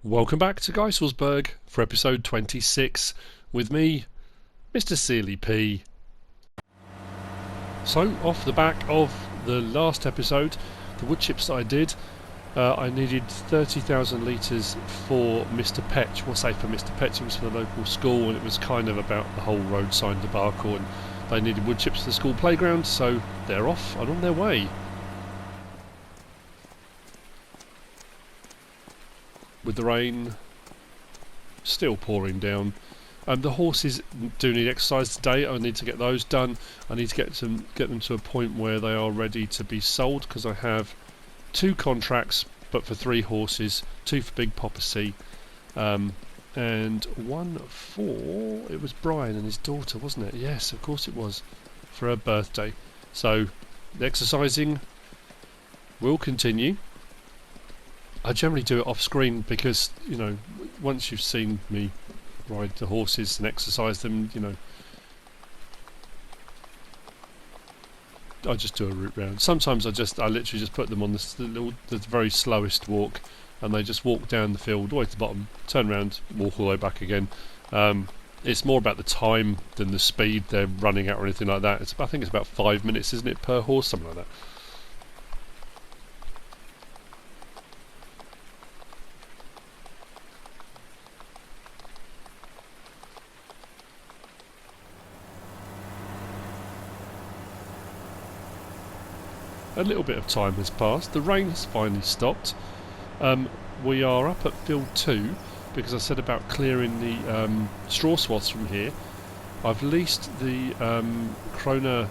Welcome back to GEISELSBERG for episode 26 with me, MrSealyp. So, off the back of the last episode, the wood chips that I did, I needed 30,000 litres for Mr. Petch. Well, say for Mr. Petch, it was for the local school, and it was kind of about the whole road sign debacle, and they needed wood chips for the school playground, so they're off and on their way. With the rain still pouring down. The horses do need exercise today. I need to get those done. I need to get them to a point where they are ready to be sold, because I have 2 contracts but for 3 horses, 2 for Big Papa C, and 1 for, it was Brian and his daughter, wasn't it? Yes, of course it was, for her birthday. So the exercising will continue. I generally do it off screen because, you know, once you've seen me ride the horses and exercise them, you know, I just do a route round. Sometimes I literally just put them on the very slowest walk, and they just walk down the field all the way to the bottom, turn around, walk all the way back again. It's more about the time than the speed they're running at or anything like that. I think it's about 5 minutes, isn't it, per horse, something like that. A little bit of time has passed. The rain has finally stopped. We are up at field 2 because I said about clearing the straw swaths from here. I've leased the Krona,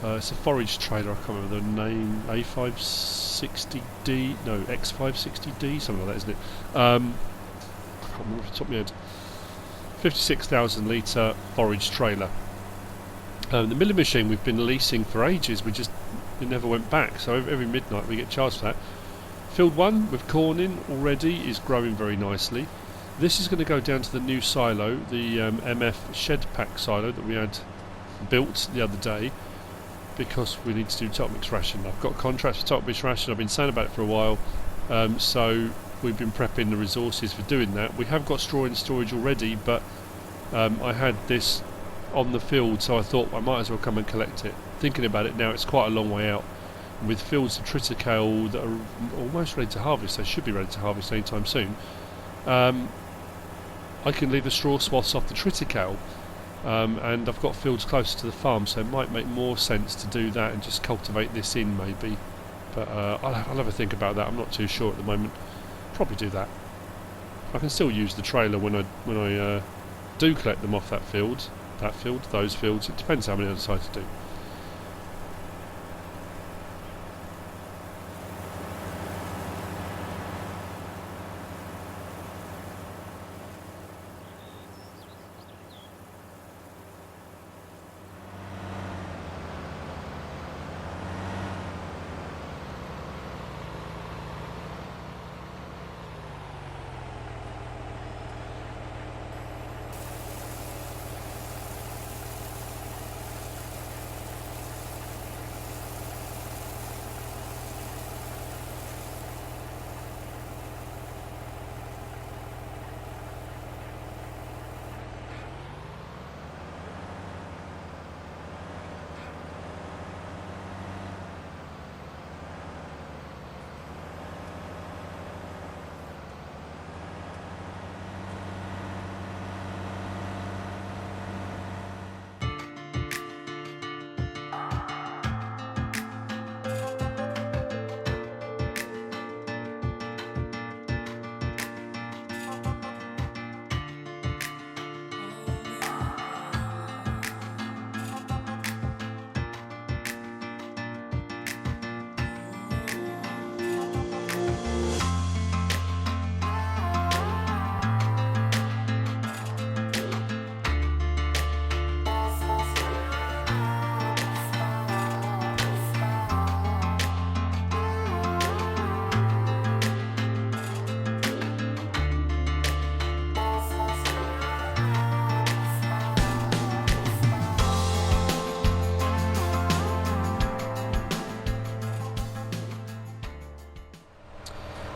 it's a forage trailer, I can't remember the name, A560D, no, X560D, something like that, isn't it? I can't remember off the top of my head. 56,000 litre forage trailer. The milling machine we've been leasing for ages, we never went back, so every midnight we get charged for that. Field 1 with corn in already is growing very nicely. This is going to go down to the new silo, the MF shed pack silo that we had built the other day, because we need to do top mix ration. I've got contracts for top mix ration, I've been saying about it for a while, so we've been prepping the resources for doing that. We have got straw in storage already, but I had this on the field, so I thought I might as well come and collect it. Thinking about it now, it's quite a long way out. With fields of triticale that are almost ready to harvest, they should be ready to harvest anytime soon, I can leave the straw swaths off the triticale, and I've got fields closer to the farm, so it might make more sense to do that and just cultivate this in maybe. But I'll have a think about that. I'm not too sure at the moment. Probably do that. I can still use the trailer when I do collect them off those fields. It depends how many I decide to do.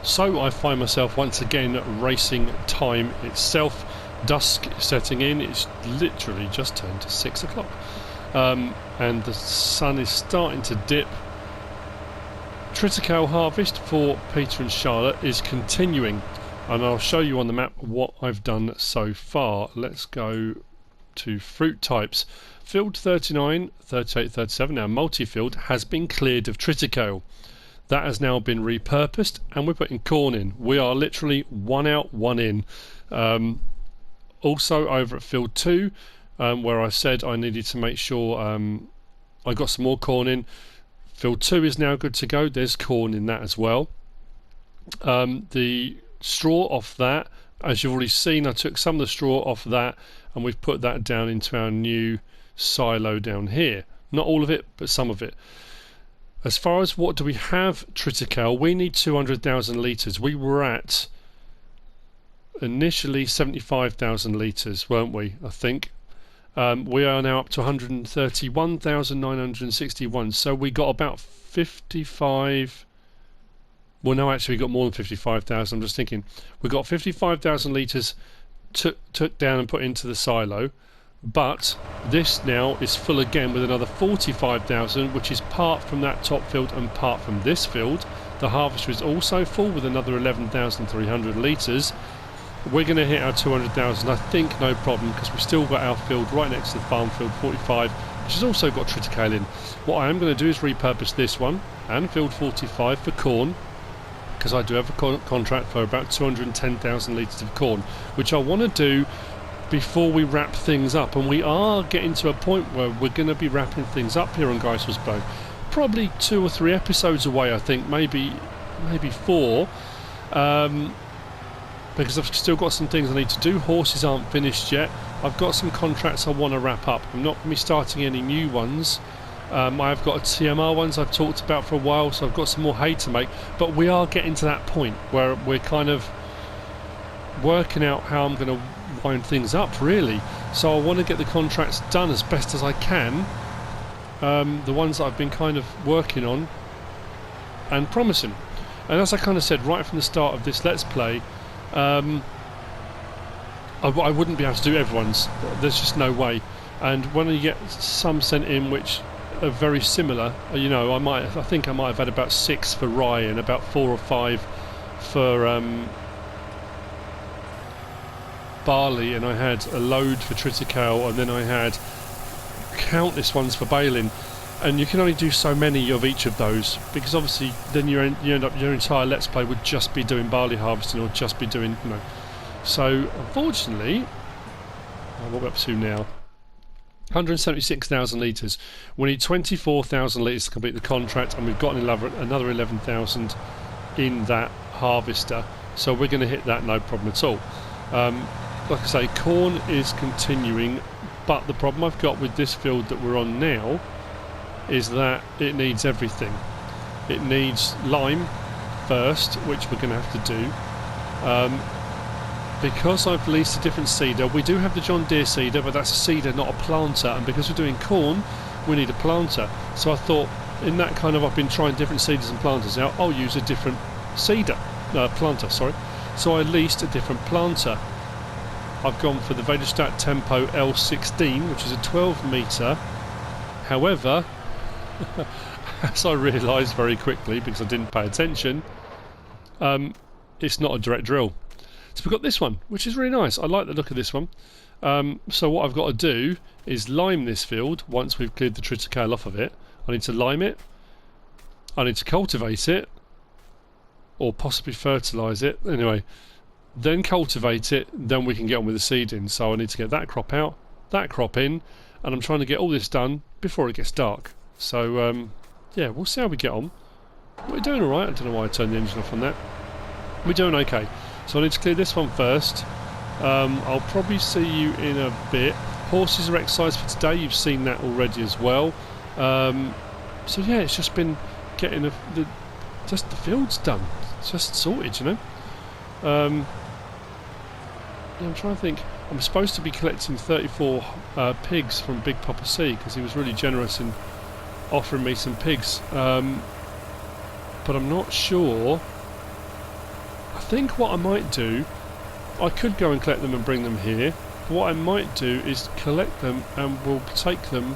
So I find myself once again racing time itself. Dusk setting in, it's literally just turned to 6 o'clock. And the sun is starting to dip. Triticale harvest for Peter and Charlotte is continuing, and I'll show you on the map what I've done so far. Let's go to fruit types. Field 39, 38, 37, now multi-field, has been cleared of triticale. That has now been repurposed, and we're putting corn in. We are literally one out, one in. Also over at field 2, where I said I needed to make sure I got some more corn in. Field 2 is now good to go. There's corn in that as well. The straw off that, as you've already seen, I took some of the straw off that and we've put that down into our new silo down here. Not all of it, but some of it. As far as what do we have triticale, we need 200,000 litres. We were at initially 75,000 litres, weren't we, I think. We are now up to 131,961, so we got about 55. Well, no, actually we got more than 55,000. I'm just thinking we got 55,000 litres took down and put into the silo, but this now is full again with another 45,000, which is part from that top field and part from this field. The harvester is also full with another 11,300 litres. We're going to hit our 200,000, I think, no problem, because we've still got our field right next to the farm field 45, which has also got triticale in. What I am going to do is repurpose this one and field 45 for corn, because I do have a contract for about 210,000 litres of corn, which I want to do before we wrap things up. And we are getting to a point where we're going to be wrapping things up here on GEISELSBERG. Probably 2 or 3 episodes away, I think, maybe 4. Because I've still got some things I need to do. Horses aren't finished yet. I've got some contracts I want to wrap up. I'm not going to be starting any new ones. I've got a TMR ones I've talked about for a while, so I've got some more hay to make. But we are getting to that point where we're kind of working out how I'm going to wind things up, really. So I want to get the contracts done as best as I can. The ones that I've been kind of working on and promising. And as I kind of said right from the start of this Let's Play, I wouldn't be able to do everyone's. There's just no way. And when you get some sent in which are very similar, you know, I think I might have had about 6 for rye and about 4 or 5 for barley, and I had a load for triticale, and then I had countless ones for baling. And you can only do so many of each of those, because obviously then you end up your entire Let's Play would just be doing barley harvesting or just be doing, you know. So unfortunately, what are we up to now? 176,000 litres. We need 24,000 litres to complete the contract, and we've got another 11,000 in that harvester. So we're going to hit that no problem at all. Like I say, corn is continuing, but the problem I've got with this field that we're on now is that it needs everything. It needs lime first, which we're going to have to do. Because I've leased a different seeder, we do have the John Deere seeder, but that's a seeder, not a planter, and because we're doing corn, we need a planter. So I thought, in that kind of, I've been trying different seeders and planters now, I'll use a different planter, sorry. So I leased a different planter. I've gone for the Vederstadt Tempo L16, which is a 12 metre. However, as I realised very quickly, because I didn't pay attention, it's not a direct drill. So we've got this one, which is really nice. I like the look of this one. So what I've got to do is lime this field once we've cleared the triticale off of it. I need to lime it. I need to cultivate it, or possibly fertilise it. Anyway, then cultivate it, then we can get on with the seeding. So I need to get that crop out, that crop in, and I'm trying to get all this done before it gets dark. So yeah, we'll see how we get on. We're doing alright. I don't know why I turned the engine off on that. We're doing okay. So I need to clear this one first. I'll probably see you in a bit. Horses are exercised for today. You've seen that already as well. So yeah, it's just been getting the fields done. It's just sorted, you know. Yeah, I'm trying to think. I'm supposed to be collecting 34 pigs from Big Papa C, because he was really generous in offering me some pigs. But I'm not sure think what I might do, I could go and collect them and bring them here. But what I might do is collect them and we'll take them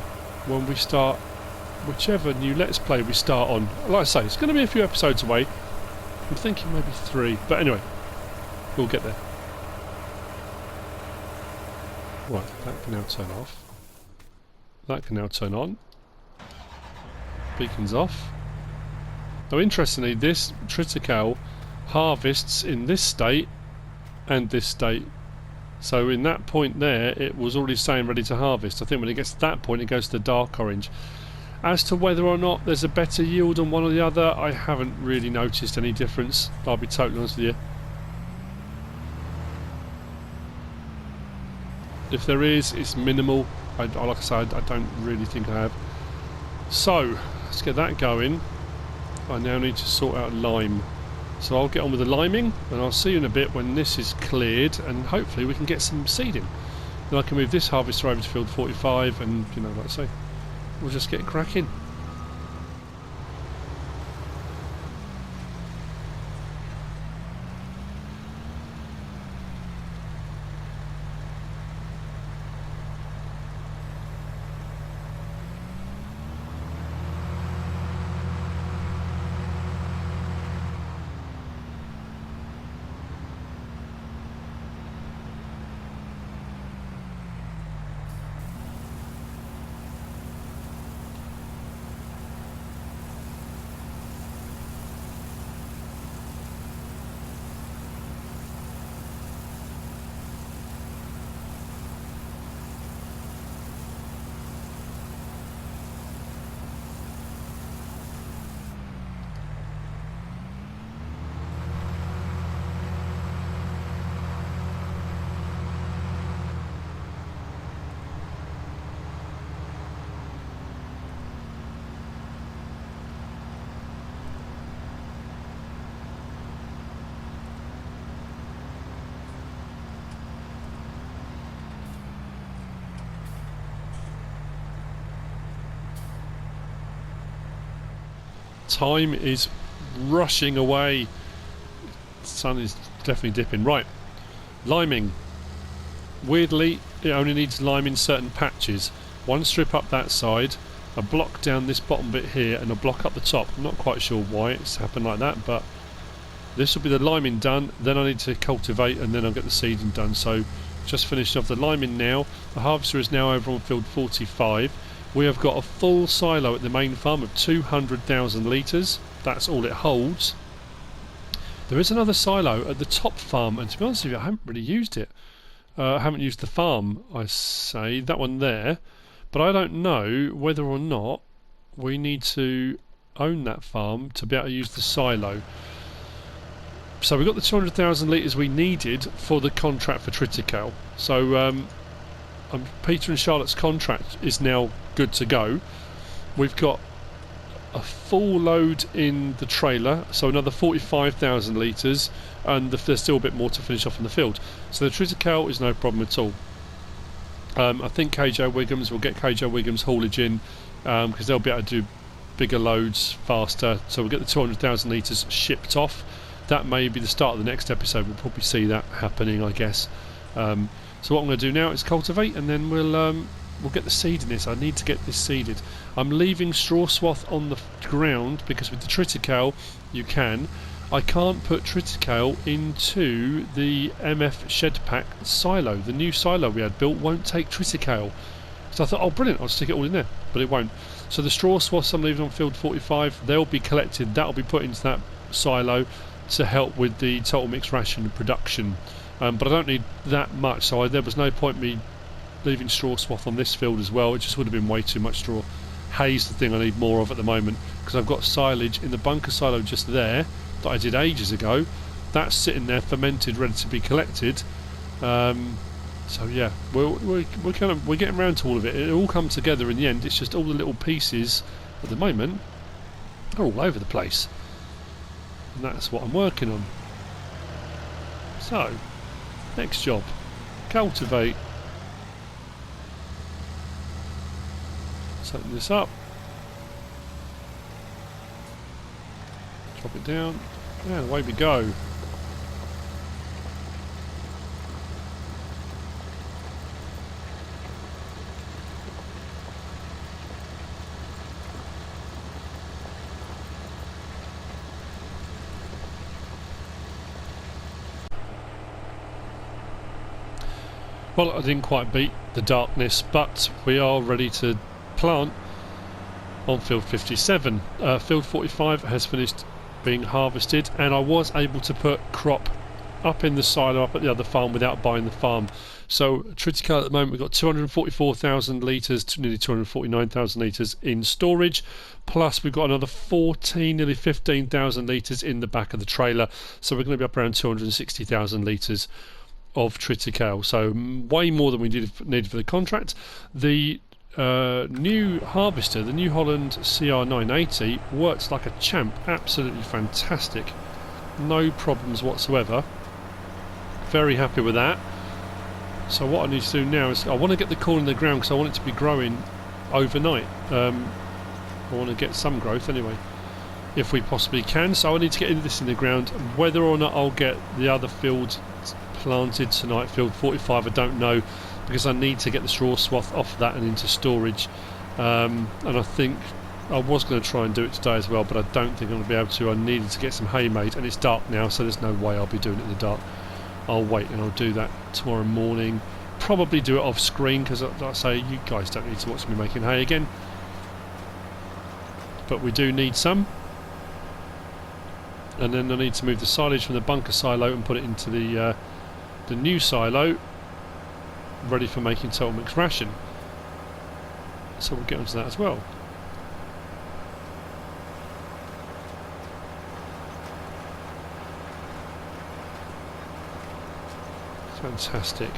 when we start whichever new Let's Play we start on. Like I say, it's going to be a few episodes away. I'm thinking maybe 3, but anyway, we'll get there. Right, that can now turn off. That can now turn on. Beacon's off. Now interestingly, this triticale harvests in this state and this state. So in that point there, it was already saying ready to harvest. I think when it gets to that point, it goes to the dark orange. As to whether or not there's a better yield on one or the other, I haven't really noticed any difference. I'll be totally honest with you. If there is, it's minimal. Like I said, I don't really think I have. So, let's get that going. I now need to sort out lime. So I'll get on with the liming, and I'll see you in a bit when this is cleared, and hopefully we can get some seeding. Then I can move this harvester over to field 45, and, you know, like I say, we'll just get cracking. Time is rushing away. The sun is definitely dipping. Right, liming. Weirdly, it only needs lime in certain patches. One strip up that side, a block down this bottom bit here, and a block up the top. I'm not quite sure why it's happened like that, but this will be the liming done. Then I need to cultivate, and then I'll get the seeding done. So just finished off the liming now. The harvester is now over on field 45. We have got a full silo at the main farm of 200,000 litres. That's all it holds. There is another silo at the top farm, and to be honest with you, I haven't really used it. I haven't used the farm, I say, that one there. But I don't know whether or not we need to own that farm to be able to use the silo. So we got the 200,000 litres we needed for the contract for triticale. So Peter and Charlotte's contract is now good to go. We've got a full load in the trailer, so another 45,000 litres, and there's still a bit more to finish off in the field. So the triticale is no problem at all. I think KJ Wiggums will get KJ Wiggums haulage in, because they'll be able to do bigger loads faster. So we'll get the 200,000 litres shipped off. That may be the start of the next episode. We'll probably see that happening, I guess. So what I'm going to do now is cultivate, and then we'll get the seed in this. I need to get this seeded. I'm leaving straw swath on the ground because with the triticale you can. I can't put triticale into the MF shed pack silo. The new silo we had built won't take triticale. So I thought, oh brilliant, I'll stick it all in there, but it won't. So the straw swaths I'm leaving on field 45, they'll be collected. That'll be put into that silo to help with the total mixed ration production. But I don't need that much, so there was no point me leaving straw swath on this field as well. It just would have been way too much straw. Hay's the thing I need more of at the moment, because I've got silage in the bunker silo just there that I did ages ago. That's sitting there fermented, ready to be collected. So yeah, we're getting around to all of it. It'll all come together in the end. It's just all the little pieces at the moment are all over the place, and that's what I'm working on. So next job, cultivate. Setting this up, drop it down, and away we go. Well, I didn't quite beat the darkness, but we are ready to plant on field 57. Field 45 has finished being harvested, and I was able to put crop up in the silo up at the other farm without buying the farm. So Triticale at the moment we've got 244,000 litres to nearly 249,000 litres in storage, plus we've got another 14, nearly 15,000 litres in the back of the trailer, so we're going to be up around 260,000 litres of Triticale, so way more than we needed for the contract. The new harvester, the New Holland CR980, works like a champ, absolutely fantastic, no problems whatsoever. Very happy with that. So what I need to do now is I want to get the corn in the ground because I want it to be growing overnight. I want to get some growth anyway, if we possibly can. So I need to get this in the ground. Whether or not I'll get the other field planted tonight, field 45, I don't know, because I need to get the straw swath off that and into storage. And I think I was going to try and do it today as well, but I don't think I'm going to be able to. I needed to get some hay made, and it's dark now, so there's no way I'll be doing it in the dark. I'll wait and I'll do that tomorrow morning. Probably do it off screen because, like I say, you guys don't need to watch me making hay again. But we do need some. And then I need to move the silage from the bunker silo and put it into the new silo, ready for making total mix ration. So we'll get onto that as well. Fantastic.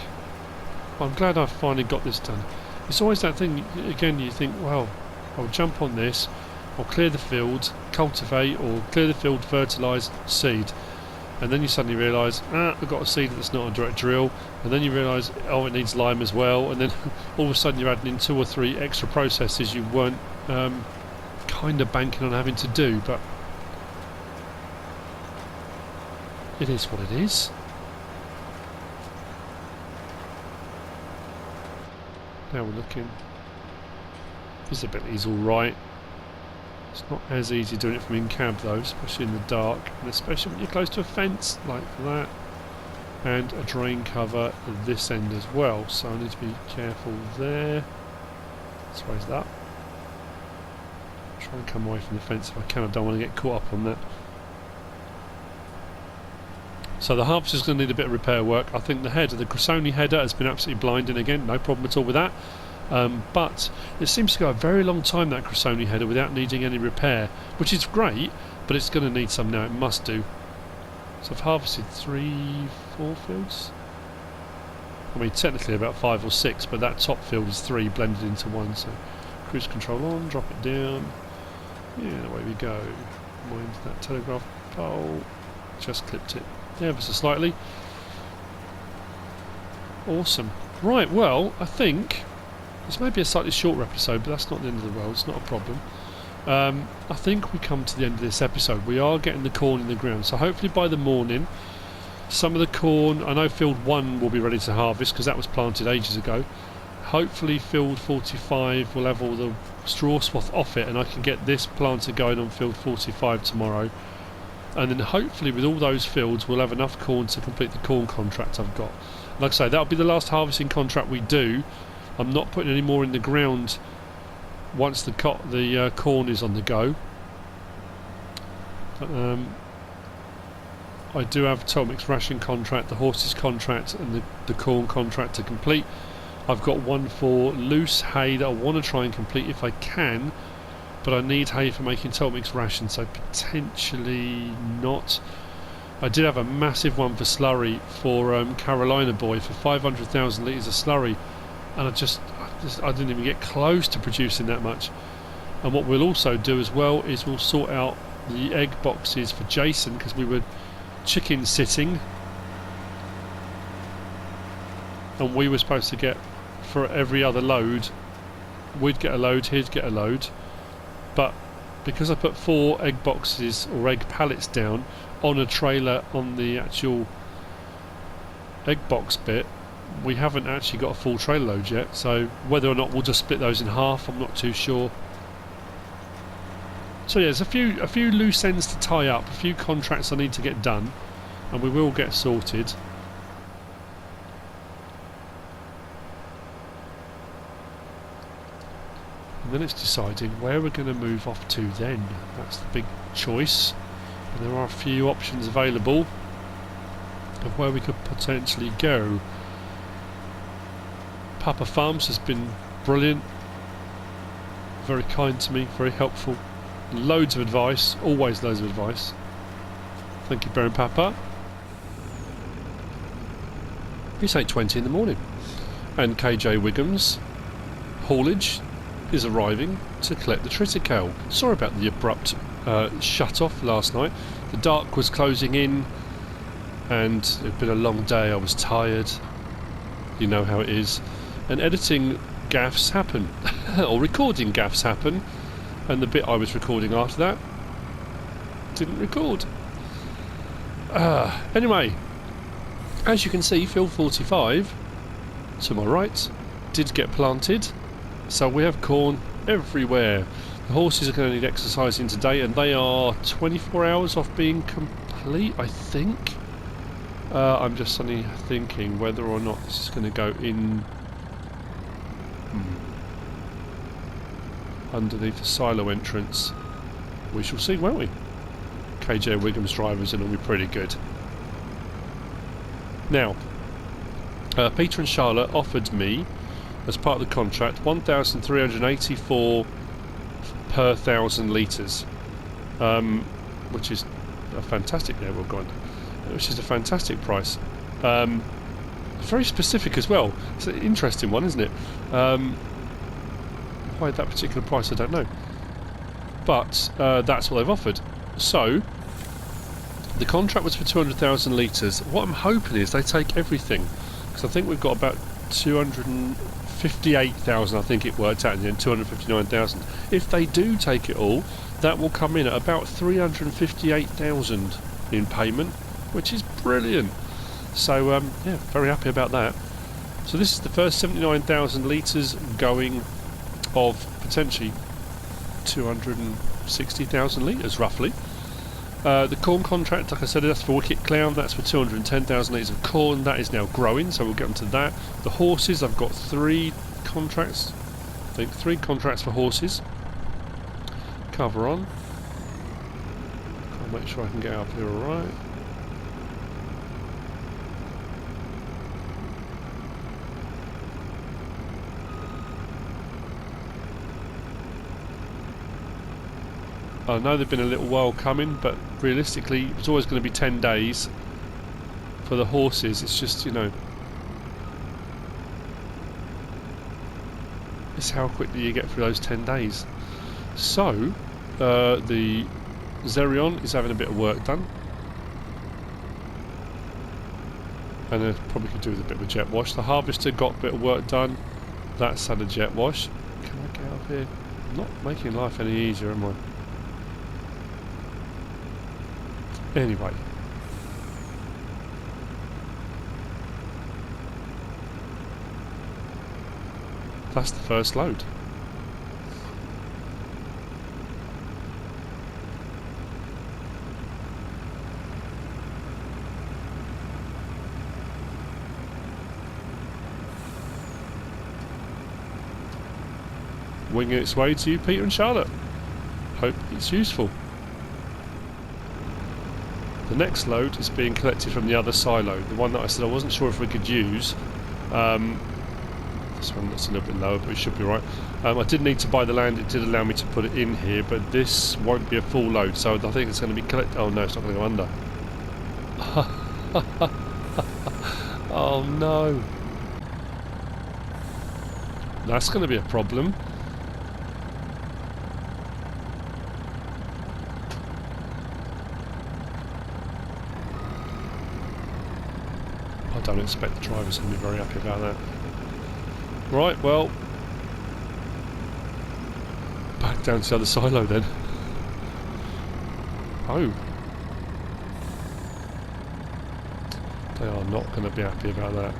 Well, I'm glad I've finally got this done. It's always that thing, again, you think, well, I'll jump on this, I'll clear the field, cultivate, or clear the field, fertilise, seed. And then you suddenly realise, I've got a seed that's not a direct drill. And then you realise, oh, it needs lime as well. And then all of a sudden you're adding in 2 or 3 extra processes you weren't kind of banking on having to do. But it is what it is. Now we're looking. Visibility's alright. It's not as easy doing it from in cab though, especially in the dark, and especially when you're close to a fence like that. And a drain cover at this end as well, so I need to be careful there. Let's raise that. Try and come away from the fence if I can. I don't want to get caught up on that. So the harvester's going to need a bit of repair work. I think the header, the Grissoni header, has been absolutely blinding again. No problem at all with that. But it seems to go a very long time, that Grissoni header, without needing any repair, which is great, but it's going to need some now. It must do. So I've harvested 3, 4 fields. I mean, technically about 5 or 6, but that top field is 3 blended into 1. So cruise control on, drop it down. Yeah, away we go. Mind that telegraph pole. Just clipped it ever so slightly. Awesome. Right, well, I think this may be a slightly shorter episode, but that's not the end of the world. It's not a problem. I think we come to the end of this episode. We are getting the corn in the ground, so hopefully by the morning some of the corn, I know field 1 will be ready to harvest because that was planted ages ago. Hopefully field 45 will have all the straw swath off it, and I can get this planter going on field 45 tomorrow. And then hopefully with all those fields we'll have enough corn to complete the corn contract I've got. Like I say, that'll be the last harvesting contract we do. I'm not putting any more in the ground once the corn is on the go. But, I do have total mix ration contract, the horses contract and the corn contract to complete. I've got one for loose hay that I want to try and complete if I can, but I need hay for making total mix ration, so potentially not. I did have a massive one for slurry for Carolina Boy for 500,000 litres of slurry, and I didn't even get close to producing that much. And what we'll also do as well is we'll sort out the egg boxes for Jason, because we were chicken sitting and we were supposed to get, for every other load we'd get a load, he'd get a load, but because I put 4 egg boxes or egg pallets down on a trailer on the actual egg box bit, we haven't actually got a full trailer load yet, so whether or not we'll just split those in half, I'm not too sure. So yeah, there's a few loose ends to tie up, a few contracts I need to get done, and we will get sorted. And then it's deciding where we're going to move off to then. That's the big choice. And there are a few options available of where we could potentially go. Papa Farms has been brilliant. Very kind to me, very helpful. Loads of advice, always loads of advice. Thank you, Baron Papa. It's 8:20 in the morning. And KJ Wiggum's haulage is arriving to collect the Triticale. Sorry about the abrupt shut off last night. The dark was closing in and it had been a long day. I was tired. You know how it is. And editing gaffes happen. Or recording gaffes happen. And the bit I was recording after that didn't record. Anyway, as you can see, field 45 to my right did get planted. So we have corn everywhere. The horses are going to need exercising today, and they are 24 hours off being complete, I think. I'm just suddenly thinking whether or not this is going to go in underneath the silo entrance. We shall see, won't we? KJ Wiggum's drivers are normally pretty good. Now, Peter and Charlotte offered me, as part of the contract, 1,384 per 1,000 litres, which is a fantastic. Yeah, we've gone. Which is a fantastic price. Very specific as well. It's an interesting one, isn't it? Why that particular price, I don't know. But that's what they've offered. So the contract was for 200,000 litres. What I'm hoping is they take everything, because I think we've got about 258,000. I think it worked out in the end, 259,000. If they do take it all, that will come in at about 358,000 in payment, which is brilliant. So yeah, very happy about that. So this is the first 79,000 litres going of potentially 260,000 litres roughly. The corn contract, like I said, that's for Wicket Clown. That's for 210,000 litres of corn. That is now growing, so we'll get onto that. The horses, I've got 3 contracts. I think 3 contracts for horses. Cover on. I'll make sure I can get up here alright. I know they've been a little while coming, but realistically it's always going to be 10 days for the horses. It's just, you know, it's how quickly you get through those 10 days. So the Xerion is having a bit of work done, and I probably could do with a bit of a jet wash. The Harvester got a bit of work done. That's had a jet wash. Can I get up here? I'm not making life any easier, am I? Anyway, that's the first load. Winging its way to you, Peter and Charlotte. Hope it's useful. The next load is being collected from the other silo, the one that I said I wasn't sure if we could use. This one that's a little bit lower, but it should be right. I did need to buy the land. It did allow me to put it in here, but this won't be a full load, so I think it's going to be collected. Oh no, it's not going to go under. Oh no. That's going to be a problem. I don't expect the driver's going to be very happy about that. Right, well, back down to the other silo then. Oh. They are not going to be happy about that.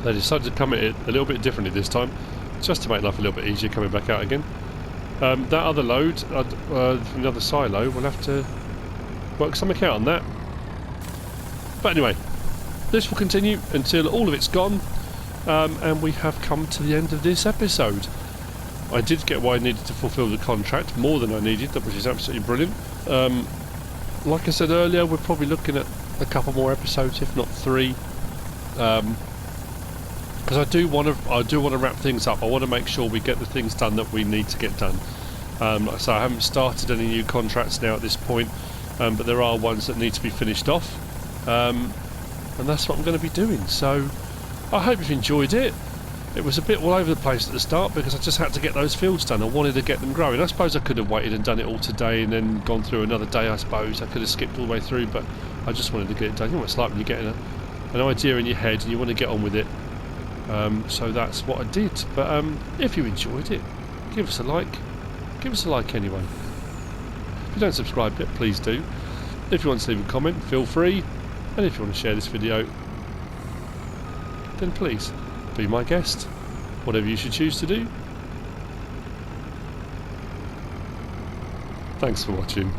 They decided to come at it a little bit differently this time, just to make life a little bit easier coming back out again. That other load from the other silo, we'll have to work something out on that. But anyway, this will continue until all of it's gone, and we have come to the end of this episode. I did get what I needed to fulfil the contract, more than I needed, which is absolutely brilliant. Like I said earlier, we're probably looking at a couple more episodes, if not 3, because I do want to wrap things up. I want to make sure we get the things done that we need to get done. Like I say, I haven't started any new contracts now at this point, but there are ones that need to be finished off, and that's what I'm going to be doing. So I hope you've enjoyed it. It was a bit all over the place at the start because I just had to get those fields done. I wanted to get them growing. I suppose I could have waited and done it all today and then gone through another day. I suppose I could have skipped all the way through, but I just wanted to get it done. You know what it's like when you get an idea in your head and you want to get on with it. So that's what I did. But if you enjoyed it, give us a like. Give us a like anyway. If you don't subscribe yet, please do. If you want to leave a comment, feel free. And if you want to share this video, then please be my guest. Whatever you should choose to do. Thanks for watching.